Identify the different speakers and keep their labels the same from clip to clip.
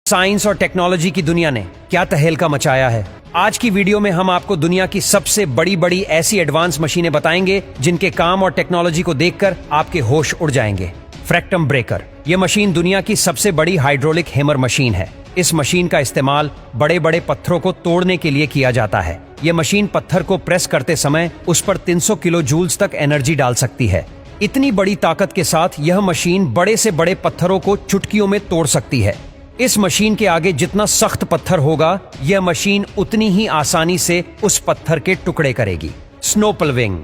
Speaker 1: Science और technology की दुनिया ने क्या तहलका मचाया है। आज की वीडियो में हम आपको दुनिया की सबसे बड़ी ऐसी एडवांस मशीनें बताएंगे जिनके काम और टेक्नोलॉजी को देखकर आपके होश उड़ जाएंगे। फ्रैक्टम ब्रेकर, यह मशीन दुनिया की सबसे बड़ी हाइड्रोलिक हैमर मशीन है। इस मशीन का इस्तेमाल बड़े बड़े पत्थरों को तोड़ने के लिए किया जाता है। यह मशीन पत्थर को प्रेस करते समय उस पर 300 किलो जूल्स तक एनर्जी डाल सकती है। इतनी बड़ी ताकत के साथ यह मशीन बड़े से बड़े पत्थरों को चुटकियों में तोड़ सकती है। इस मशीन के आगे जितना सख्त पत्थर होगा, यह मशीन उतनी ही आसानी से उस पत्थर के टुकड़े करेगी। स्नो प्लविंग,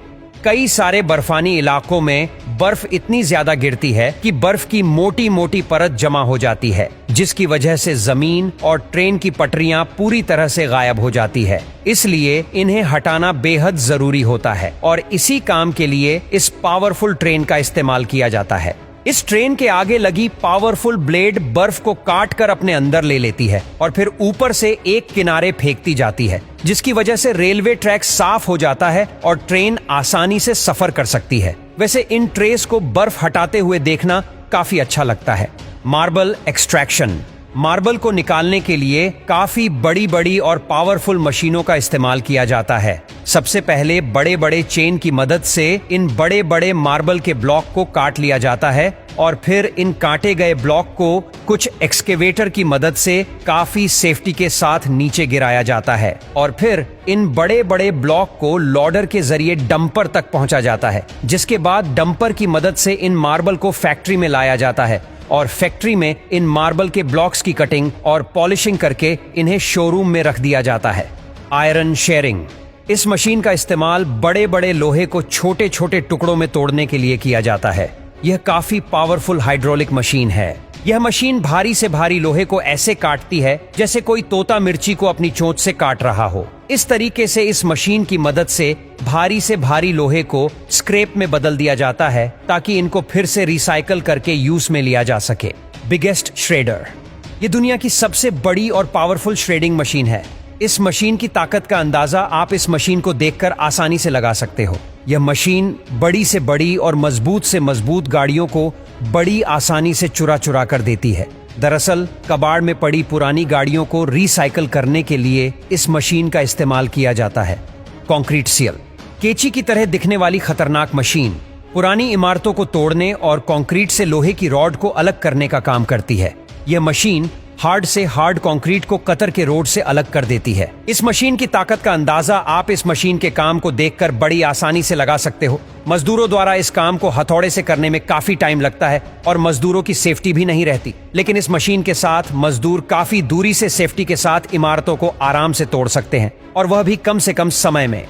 Speaker 1: कई सारे बर्फानी इलाकों में बर्फ इतनी ज्यादा गिरती है कि बर्फ की मोटी मोटी परत जमा हो जाती है, जिसकी वजह से जमीन और ट्रेन की पटरियां पूरी तरह से गायब हो जाती है। इसलिए इन्हें हटाना बेहद जरूरी होता है और इसी काम के लिए इस पावरफुल ट्रेन का इस्तेमाल किया जाता है। इस ट्रेन के आगे लगी पावरफुल ब्लेड बर्फ को काट कर अपने अंदर ले लेती है और फिर ऊपर से एक किनारे फेंकती जाती है, जिसकी वजह से रेलवे ट्रैक साफ हो जाता है और ट्रेन आसानी से सफर कर सकती है। वैसे इन ट्रेस को बर्फ हटाते हुए देखना काफी अच्छा लगता है। मार्बल एक्सट्रैक्शन, मार्बल को निकालने के लिए काफी बड़ी और पावरफुल मशीनों का इस्तेमाल किया जाता है। सबसे पहले बड़े बड़े चेन की मदद से इन बड़े मार्बल के ब्लॉक को काट लिया जाता है और फिर इन काटे गए ब्लॉक को कुछ एक्सकेवेटर की मदद से काफी सेफ्टी के साथ नीचे गिराया जाता है और फिर इन बड़े ब्लॉक को लॉडर के जरिए डंपर तक पहुंचा जाता है, जिसके बाद डंपर की मदद से इन मार्बल को फैक्ट्री में लाया जाता है और फैक्ट्री में इन मार्बल के ब्लॉक्स की कटिंग और पॉलिशिंग करके इन्हें शोरूम में रख दिया जाता है। आयरन शेयरिंग, इस मशीन का इस्तेमाल बड़े लोहे को छोटे टुकड़ों में तोड़ने के लिए किया जाता है। यह काफी पावरफुल हाइड्रोलिक मशीन है। यह मशीन भारी से भारी लोहे को ऐसे काटती है जैसे कोई तोता मिर्ची को अपनी चोंच से काट रहा हो। इस तरीके से इस मशीन की मदद से भारी से भारी लोहे को स्क्रैप में बदल दिया जाता है ताकि इनको फिर से रिसाइकल करके यूज में लिया जा सके। बिगेस्ट श्रेडर, ये दुनिया की सबसे बड़ी और पावरफुल श्रेडिंग मशीन है। इस मशीन की ताकत का अंदाजा आप इस मशीन को देखकर आसानी से लगा सकते हो। यह मशीन बड़ी से बड़ी और मजबूत से मजबूत गाड़ियों को बड़ी आसानी से चुरा कर देती है। दरअसल कबाड़ में पड़ी पुरानी गाड़ियों को रिसाइकल करने के लिए इस मशीन का इस्तेमाल किया जाता है। कंक्रीट सील, केची की तरह दिखने वाली खतरनाक मशीन पुरानी इमारतों को तोड़ने और कंक्रीट से लोहे की रॉड को अलग करने का काम करती है। यह मशीन हार्ड से हार्ड कंक्रीट को कतर के रोड से अलग कर देती है। इस मशीन की ताकत का अंदाजा आप इस मशीन के काम को देखकर बड़ी आसानी से लगा सकते हो। मजदूरों द्वारा इस काम को हथौड़े से करने में काफी टाइम लगता है और मजदूरों की सेफ्टी भी नहीं रहती, लेकिन इस मशीन के साथ मजदूर काफी दूरी से सेफ्टी के साथ इमारतों को आराम से तोड़ सकते हैं और वह भी कम से कम समय में।